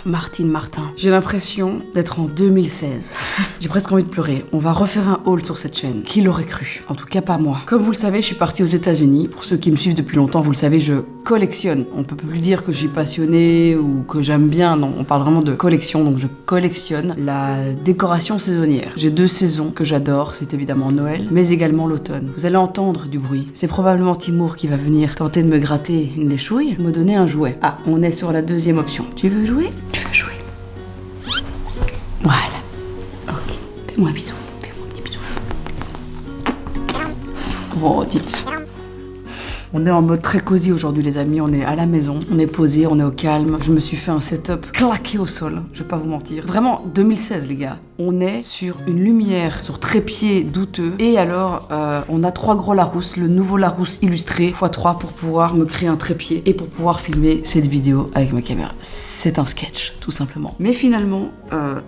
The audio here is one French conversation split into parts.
Martine Martin. J'ai l'impression d'être en 2016. J'ai presque envie de pleurer. On va refaire un haul sur cette chaîne. Qui l'aurait cru? En tout cas pas moi. Comme vous le savez, je suis partie aux États-Unis. Pour ceux qui me suivent depuis longtemps, vous le savez, je collectionne. On peut plus dire que je suis passionnée ou que j'aime bien. Non, on parle vraiment de collection. Donc je collectionne la décoration saisonnière. J'ai 2 saisons que j'adore. C'est évidemment Noël, mais également l'automne. Vous allez entendre du bruit. C'est probablement Timour qui va venir tenter de me gratter une léchouille, me donner un jouet. Ah, on est sur la 2e option. Tu veux jouer? Tu veux jouer? Voilà. Ok. Fais-moi un bisou. Fais-moi un petit bisou. Oh, dites. On est en mode très cosy aujourd'hui les amis, on est à la maison, on est posé, on est au calme. Je me suis fait un setup claqué au sol, je vais pas vous mentir. Vraiment 2016 les gars. On est sur une lumière, sur trépied douteux. Et alors, on a 3 gros Larousse, le nouveau Larousse illustré x3 pour pouvoir me créer un trépied et pour pouvoir filmer cette vidéo avec ma caméra. C'est un sketch, tout simplement. Mais finalement,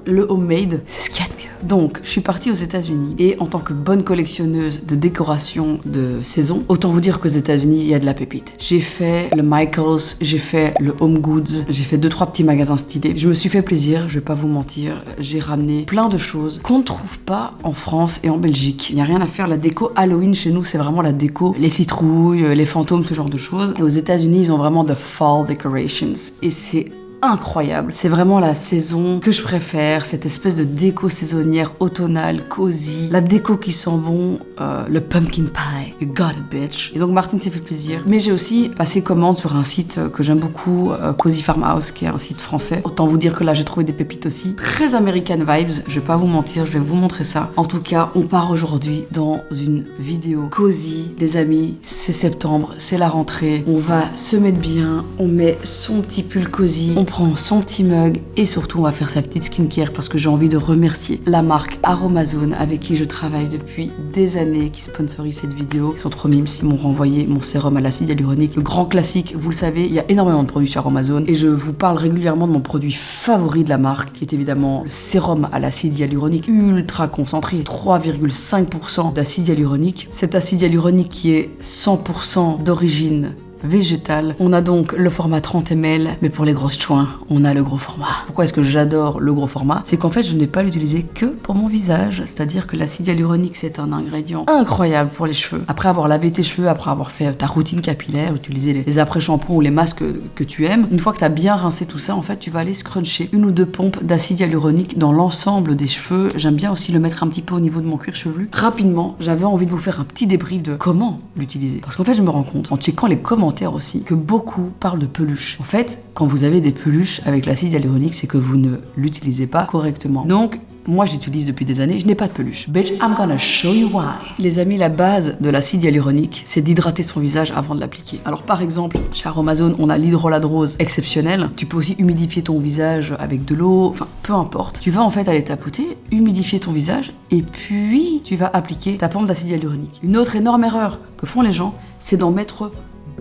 le homemade, c'est ce qu'il y a de mieux. Donc, je suis partie aux États-Unis et en tant que bonne collectionneuse de décoration de saison, autant vous dire qu'aux États-Unis, il y a de la pépite. J'ai fait le Michaels, j'ai fait le Home Goods, j'ai fait 2-3 petits magasins stylés. Je me suis fait plaisir, je vais pas vous mentir. J'ai ramené plein de choses qu'on ne trouve pas en France et en Belgique. Il n'y a rien à faire. La déco Halloween chez nous, c'est vraiment la déco, les citrouilles, les fantômes, ce genre de choses. Et aux États-Unis, ils ont vraiment the fall decorations. Et c'est incroyable. C'est vraiment la saison que je préfère, cette espèce de déco saisonnière automnale, cosy, la déco qui sent bon, le pumpkin pie, you got it bitch. Et donc Martine s'est fait plaisir. Mais j'ai aussi passé commande sur un site que j'aime beaucoup, Cozy Farmhouse, qui est un site français. Autant vous dire que là j'ai trouvé des pépites aussi. Très American vibes, je vais pas vous mentir, je vais vous montrer ça. En tout cas, on part aujourd'hui dans une vidéo cosy, les amis, c'est septembre, c'est la rentrée, on va se mettre bien, on met son petit pull cosy, on prend son petit mug et surtout on va faire sa petite skincare parce que j'ai envie de remercier la marque Aromazone avec qui je travaille depuis des années, qui sponsorise cette vidéo. Ils sont trop mimes, ils m'ont renvoyé mon sérum à l'acide hyaluronique, le grand classique, vous le savez, il y a énormément de produits chez Aromazone et je vous parle régulièrement de mon produit favori de la marque qui est évidemment le sérum à l'acide hyaluronique ultra concentré, 3,5% d'acide hyaluronique. Cet acide hyaluronique qui est 100% d'origine végétal. On a donc le format 30 ml, mais pour les grosses chouins, on a le gros format. Pourquoi est-ce que j'adore le gros format? C'est qu'en fait, je n'ai pas l'utilisé que pour mon visage, c'est-à-dire que l'acide hyaluronique, c'est un ingrédient incroyable pour les cheveux. Après avoir lavé tes cheveux, après avoir fait ta routine capillaire, utiliser les après-shampoings ou les masques que tu aimes, une fois que tu as bien rincé tout ça, en fait, tu vas aller scruncher 1 ou 2 pompes d'acide hyaluronique dans l'ensemble des cheveux. J'aime bien aussi le mettre un petit peu au niveau de mon cuir chevelu. Rapidement, j'avais envie de vous faire un petit débrief de comment l'utiliser. Parce qu'en fait, je me rends compte, en checkant les commentaires aussi, que beaucoup parlent de peluche. En fait, quand vous avez des peluches avec l'acide hyaluronique, c'est que vous ne l'utilisez pas correctement. Donc, moi, je l'utilise depuis des années, je n'ai pas de peluche. Bitch, I'm gonna show you why. Les amis, la base de l'acide hyaluronique, c'est d'hydrater son visage avant de l'appliquer. Alors, par exemple, chez Aromazone, on a l'hydrolat-de-rose exceptionnel. Tu peux aussi humidifier ton visage avec de l'eau, enfin, peu importe. Tu vas en fait aller tapoter, humidifier ton visage, et puis tu vas appliquer ta pompe d'acide hyaluronique. Une autre énorme erreur que font les gens, c'est d'en mettre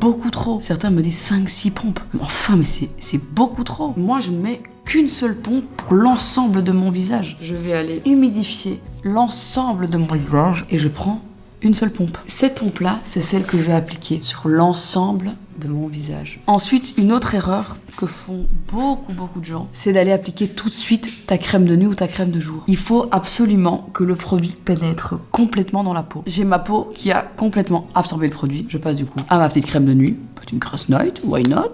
beaucoup trop. Certains me disent 5-6 pompes. Enfin, mais c'est beaucoup trop. Moi, je ne mets qu'une seule pompe pour l'ensemble de mon visage. Je vais aller humidifier l'ensemble de mon visage et je prends une seule pompe. Cette pompe-là, c'est celle que je vais appliquer sur l'ensemble de mon visage. Ensuite, une autre erreur que font beaucoup de gens, c'est d'aller appliquer tout de suite ta crème de nuit ou ta crème de jour. Il faut absolument que le produit pénètre complètement dans la peau. J'ai ma peau qui a complètement absorbé le produit. Je passe du coup à ma petite crème de nuit, petite grass night, why not?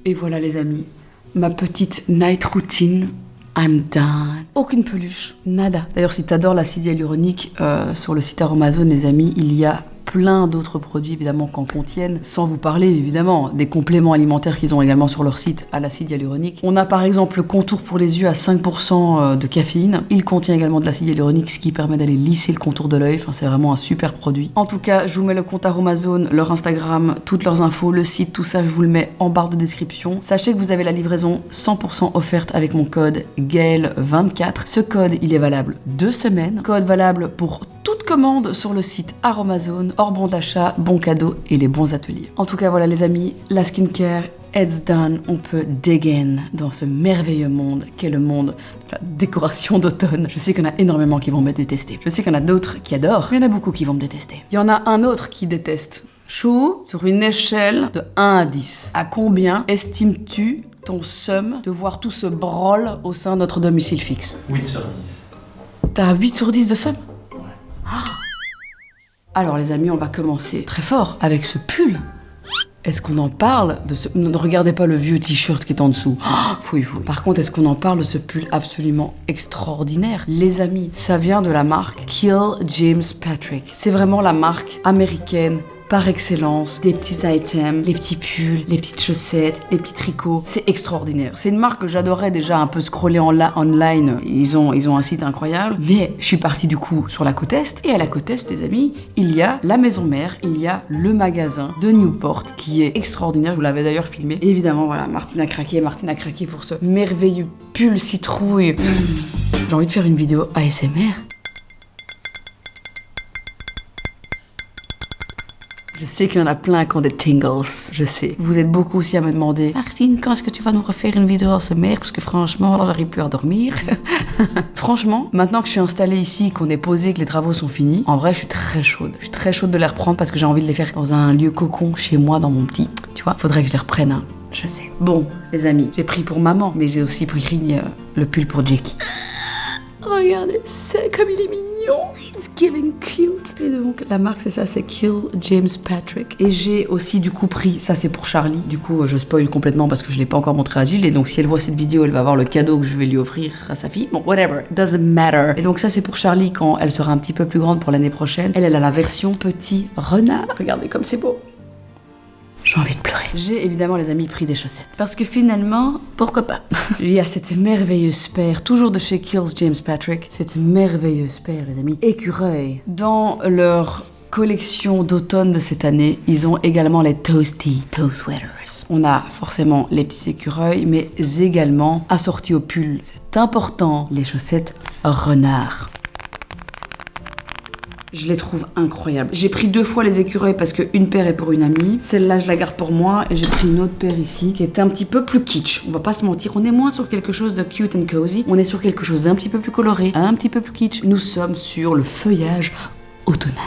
Et voilà les amis, ma petite night routine. I'm done. Aucune peluche, nada. D'ailleurs, si t'adores l'acide hyaluronique, sur le site Aromazone, les amis, il y a plein d'autres produits évidemment qu'en contiennent, sans vous parler évidemment des compléments alimentaires qu'ils ont également sur leur site à l'acide hyaluronique. On a par exemple le contour pour les yeux à 5% de caféine. Il contient également de l'acide hyaluronique, ce qui permet d'aller lisser le contour de l'œil. Enfin, c'est vraiment un super produit. En tout cas, je vous mets le compte Aromazone, leur Instagram, toutes leurs infos, le site, tout ça, je vous le mets en barre de description. Sachez que vous avez la livraison 100% offerte avec mon code GAEL24. Ce code, il est valable 2 semaines. Code valable pour toute commande sur le site Aromazone, hors bon d'achat, bon cadeau et les bons ateliers. En tout cas, voilà les amis, la skincare, it's done. On peut dig in dans ce merveilleux monde qu'est le monde de la décoration d'automne. Je sais qu'il y en a énormément qui vont me détester. Je sais qu'il y en a d'autres qui adorent, mais il y en a beaucoup qui vont me détester. Il y en a un autre qui déteste. Chou, sur une échelle de 1 à 10, à combien estimes-tu ton seum de voir tout ce brol au sein de notre domicile fixe? 8 sur 10. T'as 8 sur 10 de seum? Ouais. Alors les amis, on va commencer très fort avec ce pull. Est-ce qu'on en parle de ce... Ne regardez pas le vieux t-shirt qui est en dessous. Fouille. Par contre, est-ce qu'on en parle de ce pull absolument extraordinaire? Les amis, ça vient de la marque Kill James Patrick. C'est vraiment la marque américaine par excellence, des petits items, les petits pulls, les petites chaussettes, les petits tricots. C'est extraordinaire. C'est une marque que j'adorais déjà un peu scroller online. Ils ont un site incroyable. Mais je suis partie du coup sur la côte Est. Et à la côte Est, les amis, il y a la maison mère, il y a le magasin de Newport qui est extraordinaire. Je vous l'avais d'ailleurs filmé. Et évidemment, voilà, Martine a craqué pour ce merveilleux pull citrouille. J'ai envie de faire une vidéo ASMR. Je sais qu'il y en a plein qui ont des tingles, je sais. Vous êtes beaucoup aussi à me demander « Martine, quand est-ce que tu vas nous refaire une vidéo ASMR? Parce que franchement, là, j'arrive plus à dormir. » Franchement, maintenant que je suis installée ici, qu'on est posé, que les travaux sont finis, en vrai, je suis très chaude. Je suis très chaude de les reprendre parce que j'ai envie de les faire dans un lieu cocon chez moi, dans mon petit... Tu vois, faudrait que je les reprenne, hein. Je sais. Bon, les amis, j'ai pris pour maman, mais j'ai aussi pris le pull pour Jackie. Regardez, c'est comme il est mignon. It's giving cute. Et donc, la marque, c'est ça, c'est Kill James Patrick. Et j'ai aussi, du coup, pris, ça, c'est pour Charlie. Du coup, je spoil complètement parce que je l'ai pas encore montré à Jill. Et donc, si elle voit cette vidéo, elle va voir le cadeau que je vais lui offrir à sa fille. Bon, whatever. Doesn't matter. Et donc, ça, c'est pour Charlie quand elle sera un petit peu plus grande pour l'année prochaine. Elle a la version petit renard. Regardez comme c'est beau. J'ai envie de pleurer. J'ai évidemment, les amis, pris des chaussettes. Parce que finalement, pourquoi pas? Il y a cette merveilleuse paire, toujours de chez Kills James Patrick, cette merveilleuse paire, les amis, écureuil. Dans leur collection d'automne de cette année, ils ont également les Toasty Toe Sweaters. On a forcément les petits écureuils, mais également, assortis au pull, c'est important, les chaussettes renard. Je les trouve incroyables. J'ai pris 2 fois les écureuils parce qu'une paire est pour une amie. Celle-là, je la garde pour moi. Et j'ai pris une autre paire ici qui est un petit peu plus kitsch. On va pas se mentir, on est moins sur quelque chose de cute and cozy. On est sur quelque chose d'un petit peu plus coloré, un petit peu plus kitsch. Nous sommes sur le feuillage automnal.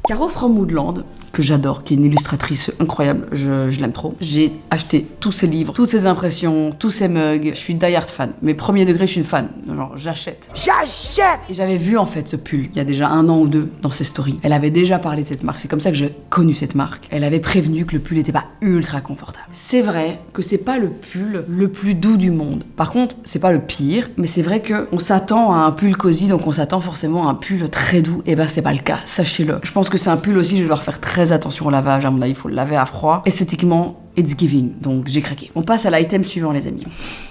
Caro from Woodland, que j'adore, qui est une illustratrice incroyable, je l'aime trop. J'ai acheté tous ses livres, toutes ses impressions, tous ses mugs. Je suis die-hard fan. Mais premier degré, je suis une fan. Genre, j'achète. Et j'avais vu en fait ce pull il y a déjà 1 an ou 2 dans ses stories. Elle avait déjà parlé de cette marque. C'est comme ça que j'ai connu cette marque. Elle avait prévenu que le pull n'était pas ultra confortable. C'est vrai que c'est pas le pull le plus doux du monde. Par contre, c'est pas le pire, mais c'est vrai que on s'attend à un pull cosy, donc on s'attend forcément à un pull très doux. Et ben c'est pas le cas, sachez-le. Je pense que c'est un pull aussi, je vais devoir faire très attention au lavage. À mon avis, il faut le laver à froid. Esthétiquement, it's giving, donc j'ai craqué. On passe à l'item suivant, les amis.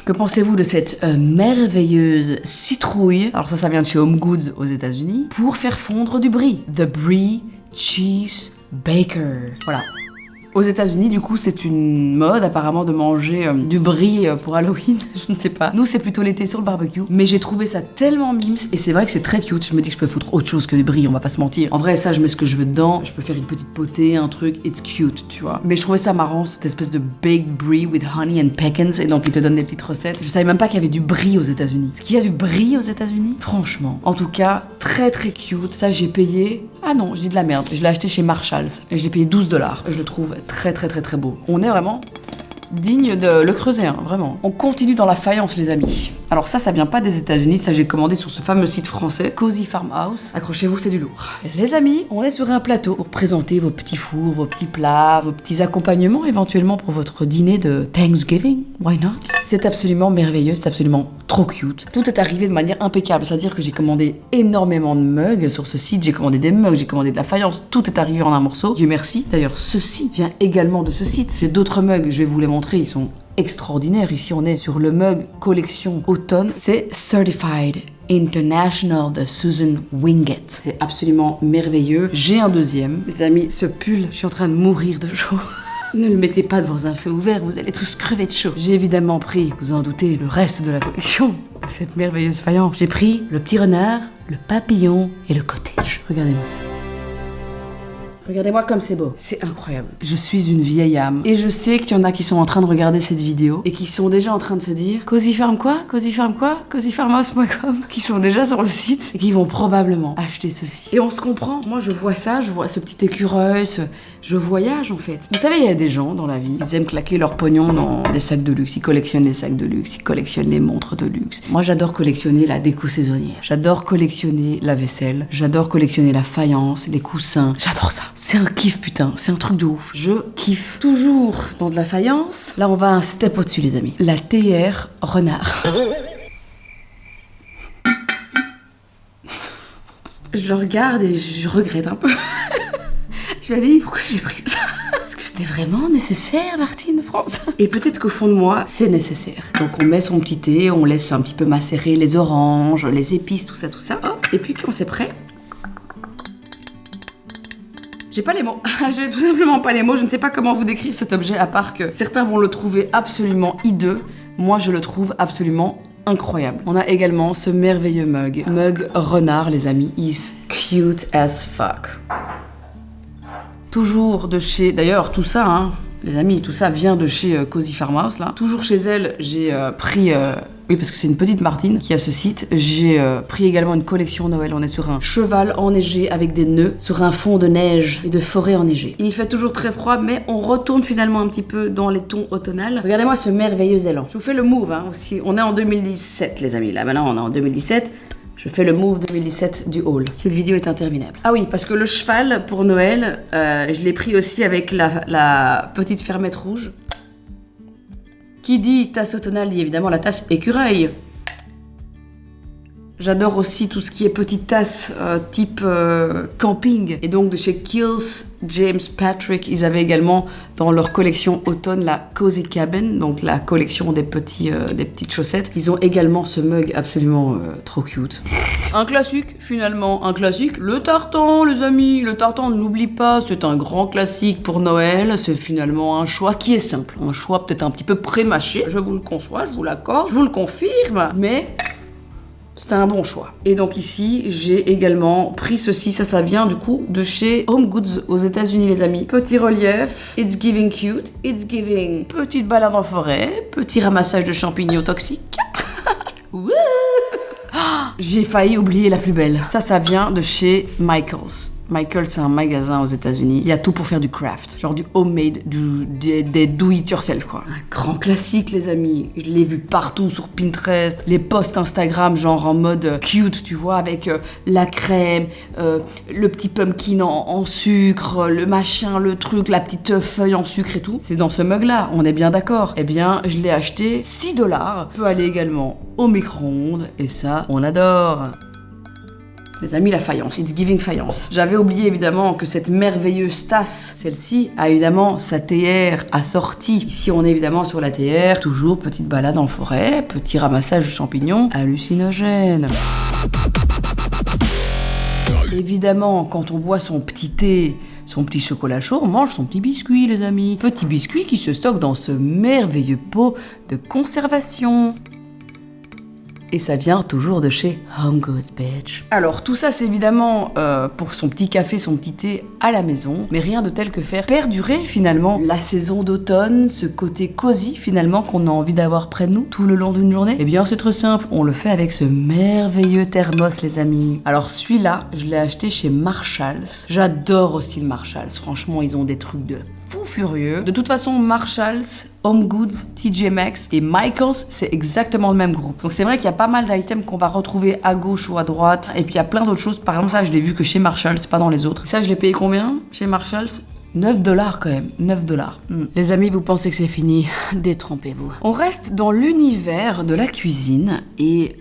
Que pensez-vous de cette merveilleuse citrouille? Alors ça vient de chez Home Goods aux États-Unis pour faire fondre du brie. The Brie Cheese Baker. Voilà. Aux États-Unis, du coup, c'est une mode apparemment de manger du brie pour Halloween, je ne sais pas. Nous, c'est plutôt l'été sur le barbecue, mais j'ai trouvé ça tellement mimes et c'est vrai que c'est très cute. Je me dis que je peux foutre autre chose que du brie, on va pas se mentir. En vrai, ça, je mets ce que je veux dedans. Je peux faire une petite potée, un truc, it's cute, tu vois. Mais je trouvais ça marrant, cette espèce de baked brie with honey and pecans, et donc ils te donnent des petites recettes. Je savais même pas qu'il y avait du brie aux États-Unis. Est-ce qu'il y a du brie aux États-Unis? Franchement. En tout cas, très très cute. Ça, j'ai payé. Ah non, je dis de la merde. Je l'ai acheté chez Marshalls et j'ai payé $12. Je le trouve très très très très beau. On est vraiment digne de le creuser, hein, vraiment. On continue dans la faïence, les amis. Alors ça vient pas des États-Unis, ça j'ai commandé sur ce fameux site français, Cozy Farmhouse. Accrochez-vous, c'est du lourd. Les amis, on est sur un plateau pour présenter vos petits fours, vos petits plats, vos petits accompagnements éventuellement pour votre dîner de Thanksgiving. Why not? C'est absolument merveilleux, c'est absolument trop cute. Tout est arrivé de manière impeccable, c'est-à-dire que j'ai commandé énormément de mugs sur ce site, j'ai commandé des mugs, j'ai commandé de la faïence, tout est arrivé en un morceau. Dieu merci. D'ailleurs, ceci vient également de ce site. J'ai d'autres mugs, je vais vous les montrer, ils sont extraordinaire. Ici, on est sur le mug collection automne. C'est Certified International de Susan Wingett. C'est absolument merveilleux. J'ai un deuxième. Les amis, ce pull, je suis en train de mourir de chaud. Ne le mettez pas devant un feu ouvert, vous allez tous crever de chaud. J'ai évidemment pris, vous en doutez, le reste de la collection de cette merveilleuse faïence. J'ai pris le petit renard, le papillon et le cottage. Regardez-moi ça. Regardez-moi comme c'est beau. C'est incroyable. Je suis une vieille âme. Et je sais qu'il y en a qui sont en train de regarder cette vidéo et qui sont déjà en train de se dire Cozy Farm quoi? Cozy Farm quoi? cozyfarmhouse.com, qui sont déjà sur le site et qui vont probablement acheter ceci. Et on se comprend. Moi, je vois ça, je vois ce petit écureuil, je voyage en fait. Vous savez, il y a des gens dans la vie, ils aiment claquer leur pognon dans des sacs de luxe. Ils collectionnent les sacs de luxe, ils collectionnent les montres de luxe. Moi, j'adore collectionner la déco saisonnière. J'adore collectionner la vaisselle. J'adore collectionner la faïence, les coussins. J'adore ça. C'est un kiff, putain. C'est un truc de ouf. Je kiffe. Toujours dans de la faïence. Là, on va un step au-dessus, les amis. La théière renard. Je le regarde et je regrette un peu. Je me dis, pourquoi j'ai pris ça? Est-ce que c'était vraiment nécessaire, Martine, de prendre ça? Et peut-être qu'au fond de moi, c'est nécessaire. Donc on met son petit thé, on laisse un petit peu macérer les oranges, les épices, tout ça. Hop. Et puis quand c'est prêt... J'ai pas les mots. J'ai tout simplement pas les mots. Je ne sais pas comment vous décrire cet objet, à part que certains vont le trouver absolument hideux. Moi, je le trouve absolument incroyable. On a également ce merveilleux mug. Mug renard, les amis. Is cute as fuck. Toujours de chez... D'ailleurs, tout ça, hein, les amis, tout ça vient de chez Cozy Farmhouse, là. Toujours chez elle, j'ai pris... Oui, parce que c'est une petite Martine qui a ce site. J'ai pris également une collection Noël. On est sur un cheval enneigé avec des nœuds, sur un fond de neige et de forêt enneigée. Il fait toujours très froid, mais on retourne finalement un petit peu dans les tons automnales. Regardez-moi ce merveilleux élan. Je vous fais le move, hein, aussi. On est en 2017, les amis. Là, maintenant, on est en 2017. Je fais le move 2017 du haul. Cette vidéo est interminable. Ah oui, parce que le cheval, pour Noël, je l'ai pris aussi avec la petite fermette rouge. Qui dit tasse automnale dit évidemment la tasse écureuil. J'adore aussi tout ce qui est petite tasse type camping. Et donc de chez Kiehl's, James Patrick, ils avaient également dans leur collection automne la Cozy Cabin, donc la collection des petites chaussettes. Ils ont également ce mug absolument trop cute. Un classique, finalement, un classique. Le tartan, les amis, le tartan, ne l'oublie pas, c'est un grand classique pour Noël. C'est finalement un choix qui est simple. Un choix peut-être un petit peu prémâché, je vous le conçois, je vous l'accorde, je vous le confirme, mais... c'était un bon choix. Et donc ici, j'ai également pris ceci. Ça vient du coup de chez Home Goods aux États-Unis, les amis. Petit relief, it's giving cute, it's giving petite balade en forêt, petit ramassage de champignons toxiques. Wouh! J'ai failli oublier la plus belle. Ça vient de chez Michaels. Michaels, c'est un magasin aux États-Unis. Il y a tout pour faire du craft, genre du homemade, des do it yourself, quoi. Un grand classique, les amis. Je l'ai vu partout sur Pinterest, les posts Instagram, genre en mode cute, tu vois, avec la crème, le petit pumpkin en sucre, le machin, le truc, la petite feuille en sucre et tout. C'est dans ce mug-là, on est bien d'accord. Eh bien, je l'ai acheté 6$. Peut aller également au micro-ondes, et ça, on adore. Les amis, la faïence, it's giving faïence. J'avais oublié évidemment que cette merveilleuse tasse, celle-ci, a évidemment sa théière assortie. Ici, on est évidemment sur la théière, toujours petite balade en forêt, petit ramassage de champignons hallucinogènes. Évidemment, quand on boit son petit thé, son petit chocolat chaud, on mange son petit biscuit, les amis. Petit biscuit qui se stocke dans ce merveilleux pot de conservation. Et ça vient toujours de chez Home Goods, bitch. Alors, tout ça, c'est évidemment pour son petit café, son petit thé à la maison, mais rien de tel que faire perdurer, finalement, la saison d'automne, ce côté cosy, finalement, qu'on a envie d'avoir près de nous tout le long d'une journée. Eh bien, c'est très simple, on le fait avec ce merveilleux thermos, les amis. Alors, celui-là, je l'ai acheté chez Marshalls. J'adore aussi le Marshalls. Franchement, ils ont des trucs de fou furieux. De toute façon, Marshalls, Home Goods, TJ Maxx et Michaels, c'est exactement le même groupe. Donc c'est vrai qu'il y a pas mal d'items qu'on va retrouver à gauche ou à droite. Et puis il y a plein d'autres choses. Par exemple, ça, je l'ai vu que chez Marshalls, pas dans les autres. Ça, je l'ai payé combien chez Marshalls? 9$ quand même, 9$. Les amis, vous pensez que c'est fini? Détrompez-vous. On reste dans l'univers de la cuisine et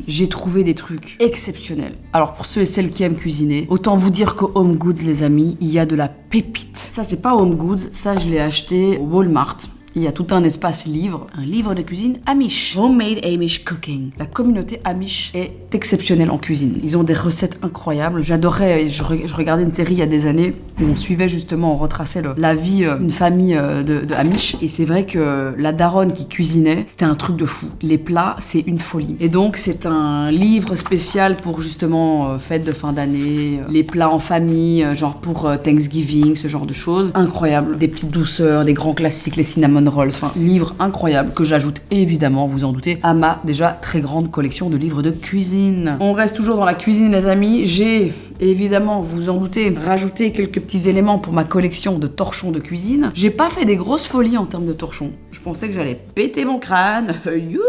j'ai trouvé des trucs exceptionnels. Alors pour ceux et celles qui aiment cuisiner, autant vous dire qu'au Home Goods, les amis, il y a de la pépite. Ça, c'est pas Home Goods, ça je l'ai acheté au Walmart. il y a tout un espace livre, un livre de cuisine Amish, Homemade Amish Cooking. La communauté Amish est exceptionnelle en cuisine. Ils ont des recettes incroyables. J'adorais, je regardais une série il y a des années où on suivait justement, on retraçait la vie d'une famille de Amish. Et c'est vrai que la daronne qui cuisinait, c'était un truc de fou. Les plats, c'est une folie. Et donc, c'est un livre spécial pour justement fête de fin d'année, les plats en famille, genre pour Thanksgiving, ce genre de choses. Incroyable. Des petites douceurs, des grands classiques, les cinnamon rolls. Enfin, livre incroyable que j'ajoute évidemment, vous en doutez, à ma déjà très grande collection de livres de cuisine. On reste toujours dans la cuisine, les amis. J'ai évidemment, vous en doutez, rajouté quelques petits éléments pour ma collection de torchons de cuisine. J'ai pas fait des grosses folies en termes de torchons. Je pensais que j'allais péter mon crâne. Youhou.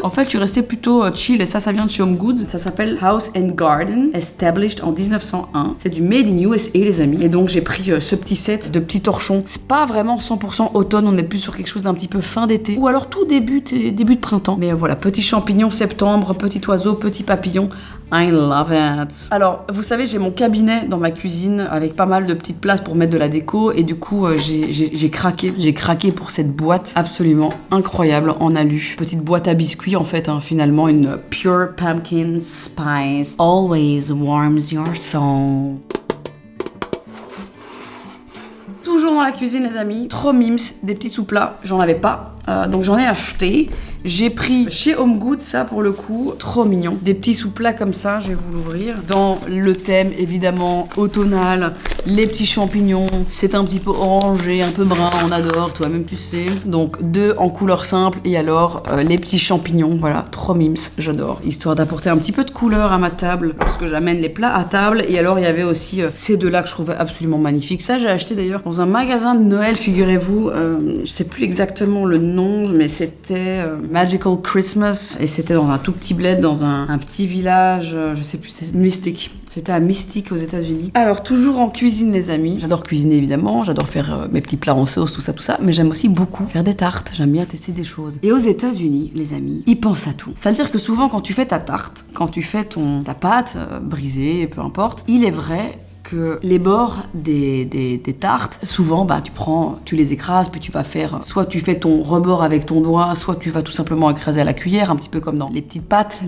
En fait, je suis restée plutôt chill et ça vient de chez Home Goods. Ça s'appelle House and Garden, established en 1901. C'est du made in USA, les amis. Et donc, j'ai pris ce petit set de petits torchons. C'est pas vraiment 100% automne, on est plus sur quelque chose d'un petit peu fin d'été. Ou alors tout début de printemps. Mais voilà, petits champignons septembre, petit oiseau, petit papillon. I love it. Alors, vous savez, j'ai mon cabinet dans ma cuisine avec pas mal de petites places pour mettre de la déco et du coup, j'ai craqué. J'ai craqué pour cette boîte absolument incroyable en alu. Petite boîte à biscuits en fait, hein, finalement, une pure pumpkin spice. Always warms your soul. Toujours dans la cuisine, les amis. Trop mimes, des petits sous-plats. J'en avais pas. Donc j'en ai acheté. J'ai pris chez Home Goods, ça pour le coup, trop mignon. Des petits sous-plats comme ça, je vais vous l'ouvrir. Dans le thème évidemment automnal, les petits champignons. C'est un petit peu orangé, un peu brun, on adore, toi-même tu sais. Donc 2 en couleur simple et alors les petits champignons, voilà, trop mimes, j'adore. Histoire d'apporter un petit peu de couleur à ma table, parce que j'amène les plats à table. Et alors il y avait aussi ces 2-là que je trouvais absolument magnifiques. Ça j'ai acheté d'ailleurs dans un magasin de Noël, figurez-vous. Je sais plus exactement le nom, mais c'était Magical Christmas et c'était dans un tout petit bled, dans un petit village, je sais plus, c'est Mystic. C'était à Mystic aux États-Unis. Alors toujours en cuisine, les amis. J'adore cuisiner évidemment, j'adore faire mes petits plats en sauce, tout ça, mais j'aime aussi beaucoup faire des tartes. J'aime bien tester des choses. Et aux États-Unis, les amis, ils pensent à tout. C'est-à-dire que souvent quand tu fais ta tarte, quand tu fais ta pâte brisée, peu importe, il est vrai que les bords des tartes, souvent tu les écrases, puis tu vas faire, soit tu fais ton rebord avec ton doigt, soit tu vas tout simplement écraser à la cuillère, un petit peu comme dans les petites pâtes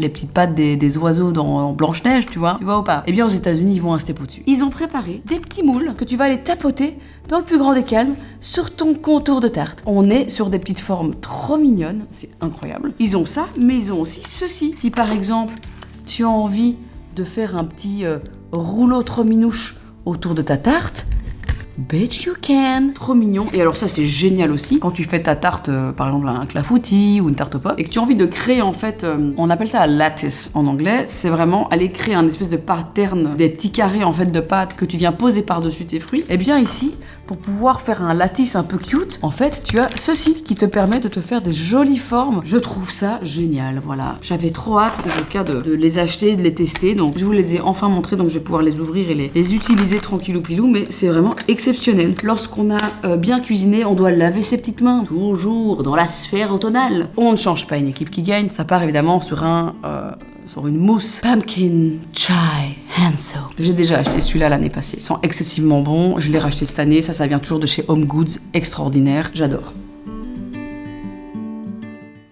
des oiseaux dans Blanche-Neige, tu vois ou pas. Eh bien aux États-Unis, ils vont un step au-dessus. Ils ont préparé des petits moules que tu vas aller tapoter dans le plus grand des calmes sur ton contour de tarte. On est sur des petites formes trop mignonnes, c'est incroyable. Ils ont ça, mais ils ont aussi ceci. Si par exemple, tu as envie de faire un petit rouleau trop minouche autour de ta tarte, bitch you can. Trop mignon. Et alors ça c'est génial aussi quand tu fais ta tarte par exemple un clafoutis ou une tarte aux pommes et que tu as envie de créer en fait on appelle ça lattice en anglais, c'est vraiment aller créer un espèce de pattern, des petits carrés en fait de pâte que tu viens poser par-dessus tes fruits. Et bien ici, pour pouvoir faire un lattice un peu cute, en fait tu as ceci qui te permet de te faire des jolies formes. Je trouve ça génial, voilà. J'avais trop hâte en tout cas de les acheter, de les tester, donc je vous les ai enfin montrés, donc je vais pouvoir les ouvrir et les utiliser tranquillou pilou, mais c'est vraiment exceptionnel. Lorsqu'on a bien cuisiné, on doit laver ses petites mains, toujours dans la sphère automnale. On ne change pas une équipe qui gagne, ça part évidemment sur une mousse Pumpkin Chai Hand Soap. J'ai déjà acheté celui-là l'année passée, ils sont excessivement bons, je l'ai racheté cette année, ça vient toujours de chez Home Goods, extraordinaire, j'adore.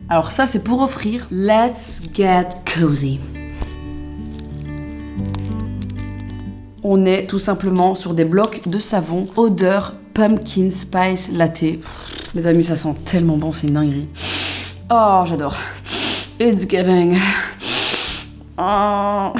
Alors ça c'est pour offrir. Let's get cozy. On est tout simplement sur des blocs de savon odeur pumpkin spice latte. Les amis, ça sent tellement bon, c'est une dinguerie. Oh, j'adore. It's giving. Oh.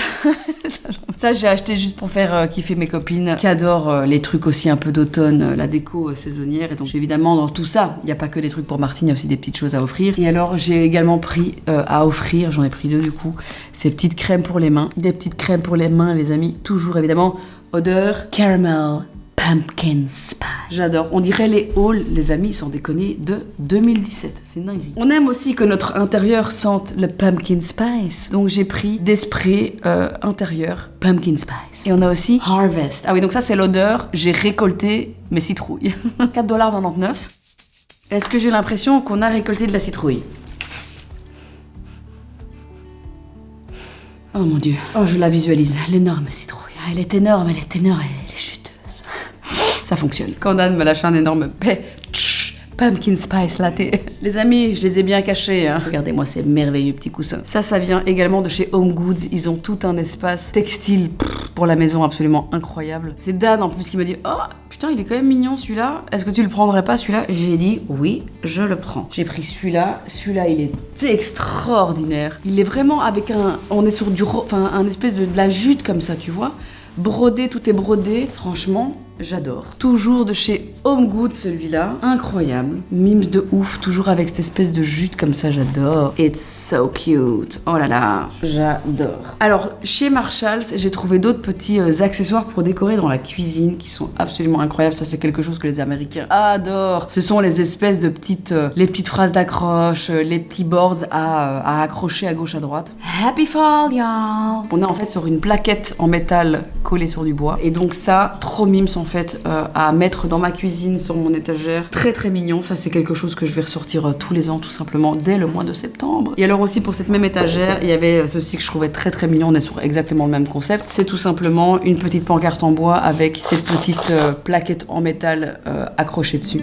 Ça, j'ai acheté juste pour faire kiffer mes copines qui adorent les trucs aussi un peu d'automne, la déco saisonnière. Et donc, évidemment, dans tout ça, il n'y a pas que des trucs pour Martine, il y a aussi des petites choses à offrir. Et alors, j'ai également pris à offrir, j'en ai pris 2 du coup, ces petites crèmes pour les mains. Des petites crèmes pour les mains, les amis. Toujours, évidemment, odeur caramel. Pumpkin Spice. J'adore. On dirait les hauls, les amis, sans déconner, de 2017. C'est une dinguerie. On aime aussi que notre intérieur sente le Pumpkin Spice. Donc j'ai pris des sprays intérieurs Pumpkin Spice. Et on a aussi Harvest. Ah oui, donc ça c'est l'odeur. J'ai récolté mes citrouilles. $4,99. Est-ce que j'ai l'impression qu'on a récolté de la citrouille? Oh mon Dieu. Oh, je la visualise. L'énorme citrouille. Ah, elle est énorme, elle est juteuse. Ça fonctionne. Quand Dan me lâche un énorme pumpkin spice latte. Les amis, je les ai bien cachés. Hein. Regardez-moi ces merveilleux petits coussins. Ça vient également de chez Home Goods. Ils ont tout un espace textile pour la maison absolument incroyable. C'est Dan en plus qui me dit « Oh, putain, il est quand même mignon celui-là. Est-ce que tu le prendrais pas celui-là ?» J'ai dit « Oui, je le prends. » J'ai pris celui-là. Celui-là, il est extraordinaire. Il est vraiment avec on est sur un espèce de la jute comme ça, tu vois. Brodé, tout est brodé. Franchement, j'adore. Toujours de chez Home Goods celui-là. Incroyable. Mimes de ouf. Toujours avec cette espèce de jute comme ça, j'adore. It's so cute. Oh là là, j'adore. Alors, chez Marshalls, j'ai trouvé d'autres petits accessoires pour décorer dans la cuisine qui sont absolument incroyables. Ça, c'est quelque chose que les Américains adorent. Ce sont les espèces de les petites phrases d'accroche, les petits boards à accrocher à gauche, à droite. Happy fall, y'all. On est en fait sur une plaquette en métal collée sur du bois. Et donc ça, trop mimes en fait à mettre dans ma cuisine, sur mon étagère. Très très mignon. Ça, c'est quelque chose que je vais ressortir tous les ans, tout simplement, dès le mois de septembre. Et alors aussi, pour cette même étagère, il y avait ceci que je trouvais très très mignon. On est sur exactement le même concept. C'est tout simplement une petite pancarte en bois avec cette petite plaquette en métal accrochée dessus.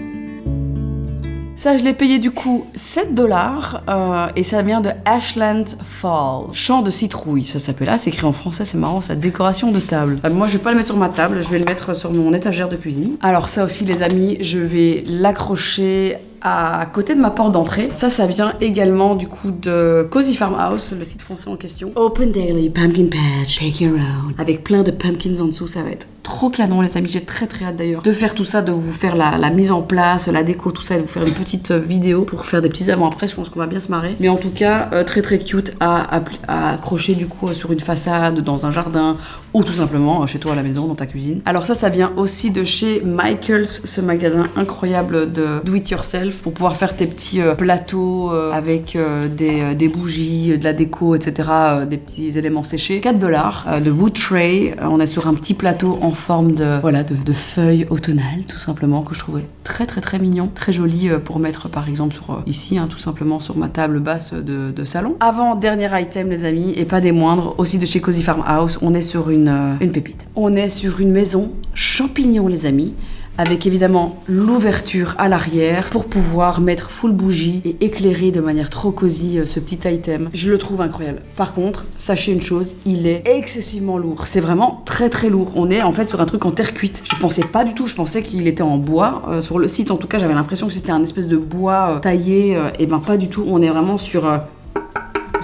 Ça, je l'ai payé du coup $7 et ça vient de Ashland Fall. Champ de citrouille, ça s'appelle. Ah, c'est écrit en français, c'est marrant, ça. Décoration de table. Moi, je vais pas le mettre sur ma table, je vais le mettre sur mon étagère de cuisine. Alors ça aussi, les amis, je vais l'accrocher à côté de ma porte d'entrée. Ça vient également du coup de Cozy Farmhouse, le site français en question. Open Daily Pumpkin Patch, take your own. Avec plein de pumpkins en dessous, ça va être trop canon les amis. J'ai très très hâte d'ailleurs de faire tout ça, de vous faire la mise en place, la déco, tout ça, et de vous faire une petite vidéo pour faire des petits avant-après. Je pense qu'on va bien se marrer. Mais en tout cas, très très cute à accrocher du coup sur une façade, dans un jardin ou tout simplement chez toi à la maison, dans ta cuisine. Alors ça vient aussi de chez Michaels, ce magasin incroyable de do it yourself pour pouvoir faire tes petits plateaux avec des bougies, de la déco, etc. Des petits éléments séchés. $4 de wood tray. On est sur un petit plateau en forme de feuilles automnales, tout simplement, que je trouvais très très très mignon, très joli pour mettre par exemple sur ici, tout simplement sur ma table basse de salon. Avant dernier item les amis, et pas des moindres, aussi de chez Cozy Farmhouse, on est sur une pépite. On est sur une maison champignon les amis, avec évidemment l'ouverture à l'arrière pour pouvoir mettre full bougie et éclairer de manière trop cosy ce petit item. Je le trouve incroyable. Par contre, sachez une chose, il est excessivement lourd. C'est vraiment très très lourd. On est en fait sur un truc en terre cuite. Je pensais pas du tout, je pensais qu'il était en bois. Sur le site en tout cas, j'avais l'impression que c'était un espèce de bois taillé. Et ben pas du tout, on est vraiment sur...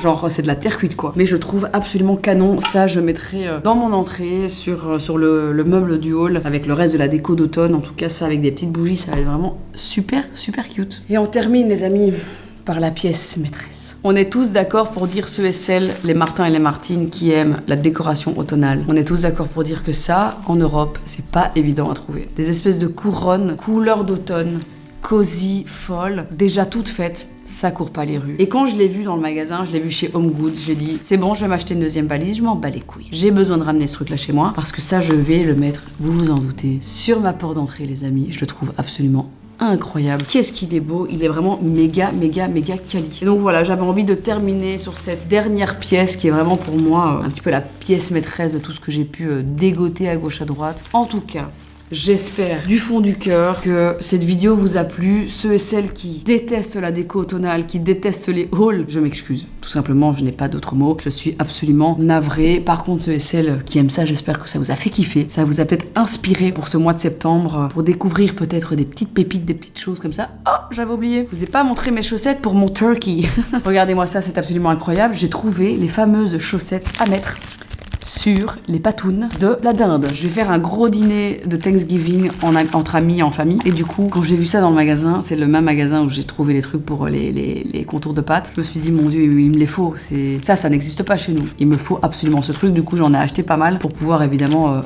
genre c'est de la terre cuite quoi. Mais je trouve absolument canon. Ça je mettrai dans mon entrée sur le meuble du hall avec le reste de la déco d'automne. En tout cas ça avec des petites bougies, ça va être vraiment super super cute. Et on termine les amis par la pièce maîtresse. On est tous d'accord pour dire ceux et celles, les Martins et les Martines qui aiment la décoration automnale. On est tous d'accord pour dire que ça, en Europe, c'est pas évident à trouver. Des espèces de couronnes, couleur d'automne, cosy, folle, déjà toutes faites, ça court pas les rues. Et quand je l'ai vu dans le magasin, je l'ai vu chez Home Goods, j'ai dit c'est bon, je vais m'acheter une deuxième valise, je m'en bats les couilles. J'ai besoin de ramener ce truc là chez moi parce que ça je vais le mettre, vous vous en doutez, sur ma porte d'entrée les amis. Je le trouve absolument incroyable. Qu'est-ce qu'il est beau, il est vraiment méga quali. Et donc voilà, j'avais envie de terminer sur cette dernière pièce qui est vraiment pour moi un petit peu la pièce maîtresse de tout ce que j'ai pu dégoter à gauche à droite. En tout cas, j'espère du fond du cœur que cette vidéo vous a plu. Ceux et celles qui détestent la déco automnale, qui détestent les hauls, je m'excuse. Tout simplement, je n'ai pas d'autres mots. Je suis absolument navrée. Par contre, ceux et celles qui aiment ça, j'espère que ça vous a fait kiffer. Ça vous a peut-être inspiré pour ce mois de septembre, pour découvrir peut-être des petites pépites, des petites choses comme ça. Oh, j'avais oublié. Je vous ai pas montré mes chaussettes pour mon turkey. Regardez-moi ça, c'est absolument incroyable. J'ai trouvé les fameuses chaussettes à mettre sur les patounes de la dinde. Je vais faire un gros dîner de Thanksgiving entre amis, en famille. Et du coup, quand j'ai vu ça dans le magasin, c'est le même magasin où j'ai trouvé les trucs pour les contours de pâte. Je me suis dit, mon Dieu, il me les faut. Ça n'existe pas chez nous. Il me faut absolument ce truc. Du coup, j'en ai acheté pas mal pour pouvoir évidemment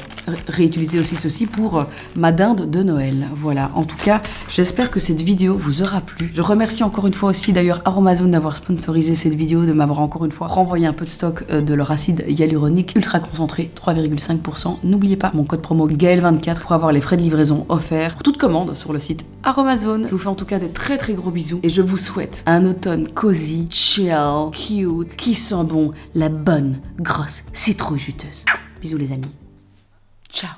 réutiliser aussi ceci pour ma dinde de Noël. Voilà. En tout cas, j'espère que cette vidéo vous aura plu. Je remercie encore une fois aussi d'ailleurs Aromazone d'avoir sponsorisé cette vidéo, de m'avoir encore une fois renvoyé un peu de stock de leur acide hyaluronique ultra concentré, 3,5%. N'oubliez pas mon code promo Gaël24 pour avoir les frais de livraison offerts pour toute commande sur le site Aromazone. Je vous fais en tout cas des très très gros bisous et je vous souhaite un automne cosy, chill, cute, qui sent bon la bonne grosse citrouille juteuse. Bisous les amis. Ciao.